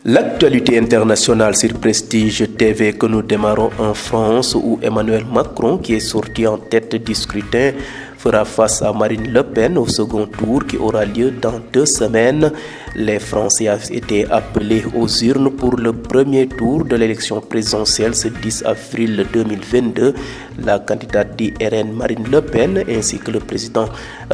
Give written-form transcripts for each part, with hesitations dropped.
L'actualité internationale sur Prestige TV que nous démarrons en France où Emmanuel Macron, qui est sorti en tête du scrutin, fera face à Marine Le Pen au second tour qui aura lieu dans 2 semaines. Les Français ont été appelés aux urnes pour le premier tour de l'élection présidentielle ce 10 avril 2022. La candidate du RN Marine Le Pen ainsi que le président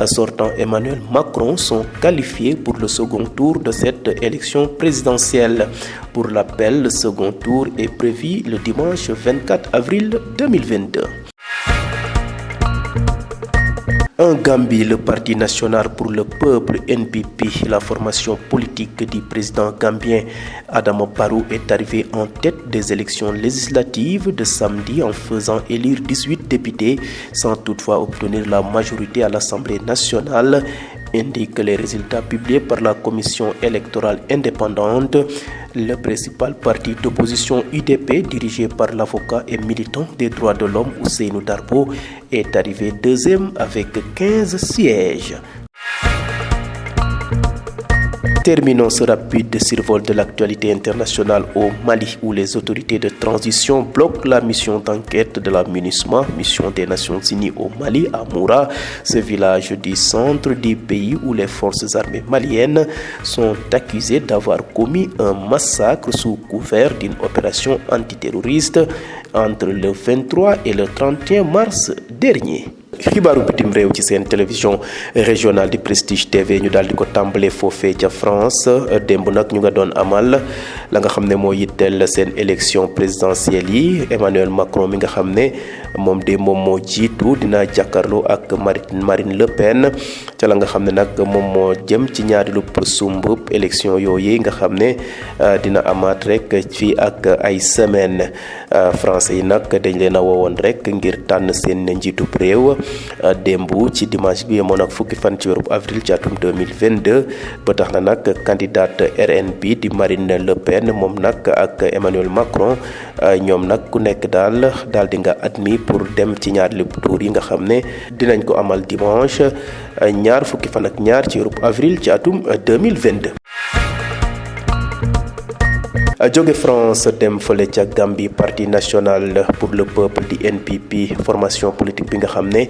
sortant Emmanuel Macron sont qualifiés pour le second tour de cette élection présidentielle. Pour l'appel, le second tour est prévu le dimanche 24 avril 2022. En Gambie, le Parti national pour le peuple NPP, la formation politique du président gambien Adama Barrow, est arrivé en tête des élections législatives de samedi en faisant élire 18 députés sans toutefois obtenir la majorité à l'Assemblée nationale, indiquent les résultats publiés par la Commission électorale indépendante. Le principal parti d'opposition UDP, dirigé par l'avocat et militant des droits de l'homme Ousseynou Darbo, est arrivé deuxième avec 15 sièges. Terminons ce rapide survol de l'actualité internationale au Mali, où les autorités de transition bloquent la mission d'enquête de la MINUSMA, mission des Nations Unies au Mali, à Moura, ce village du centre du pays où les forces armées maliennes sont accusées d'avoir commis un massacre sous couvert d'une opération antiterroriste entre le 23 et le 31 mars dernier. Xibaaru bitim réew ci seen télévision régionale di Prestige TV ñu daal di ko tàmbalee foofee ca France démb nag ñu nga doon amal la nga xam ne moo yitteel seen élection présidentielle yi. Emmanuel Macron mi nga xam ne moom moo jiitu dina jàkkaarloo ak Marine Le Pen ca la nga xam ne nag moom moo jëm ci ñaareelu sumbub élection yooyu nga xam ne dina amaat rek fii ak ay semaine. Français yi nag dañ leen a woowoon rek ngir tànn seen njiitub réew démb ci dimanche bi yemoon ak fukki fan ci weeru avril ci atum 2022 ba tax na nag candidate RN bi di Marine Le Pen moom nag ak Emmanuel Macron ñoom nag ku nekk daal di nga admis pour dem ci ñaareelu tour yi nga xam ne dinañ ko amal dimanche ñaar fukki fan ak ñaar ci weeru avril ci atum 2022. Jóge France dem fële ca Gambie, parti national pour le peuple di NPP, formation politique bi nga xam ne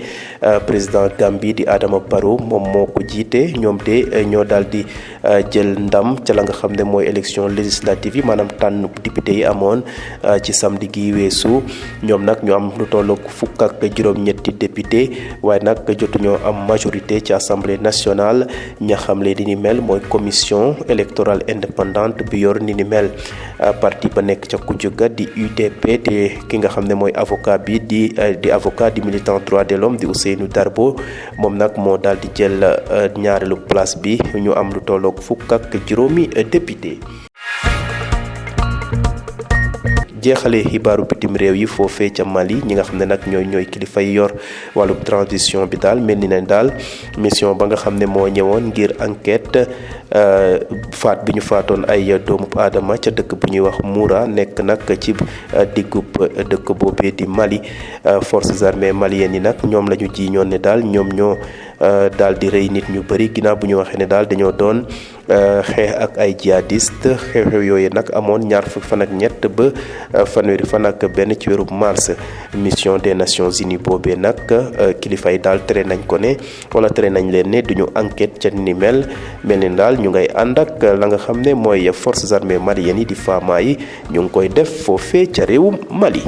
président Gambie di Adama Barrow moom moo ko jiite. ñoom de ñoo daal di jël ndam ca la nga xam ne mooy élection législative yi, maanaam tànn député yi amoon ci samedi gi weesu. ñoom nag ñu am lu tollook fukk ak juróom-ñetti député, waaye nag jotuñoo am majorité ci assemblée nationale. ña xamle ni mel mooy commission électorale indépendante bi yor ni mel. Parti ba nekk ca kujje ga di UDP te ki nga xam ne mooy avocat bi di avocat di militant droit de l'homme di Ousseynou Darbo moom nag moo daal di jël ñaareelu place bi. ñu am lu tollook fukk ak juróomi député. jeexale xibaaru bitim réew yi foofee ca Mali, ñi nga xam ne nag ñooy kilifa yi yor wàllu transition bi daal mel ni ne daal mission ba nga xam ne moo ñëwoon ngir enquête faat bi ñu faatoon ay doomu aadama ca dëkk bu ñuy wax Moura nekk nag ci diggub dëkk boobee di Mali. Forces armées maliennes yi nag ñoom la ñu jiiñoon ne daal ñoom ñoo daal di rey nit ñu bëri ginnaaw bu ñu waxee ne daal dañoo doon xeex ak ay jihadiste. xew-xew yooyu nag amoon ñaar fukki fan ak ñett ba fanweeri fan ak benn ci weeru mars. mission des Nations Unies boobee nag kilifa yi daal tere nañ ko ne wala tere nañ leen ne duñu enquête ca ni mel ni daal ñu ngay ànd ak la nga xam ne mooy forces armées maliennes yi di FAMA yi ñu ngi koy def foofee ca réewum Mali.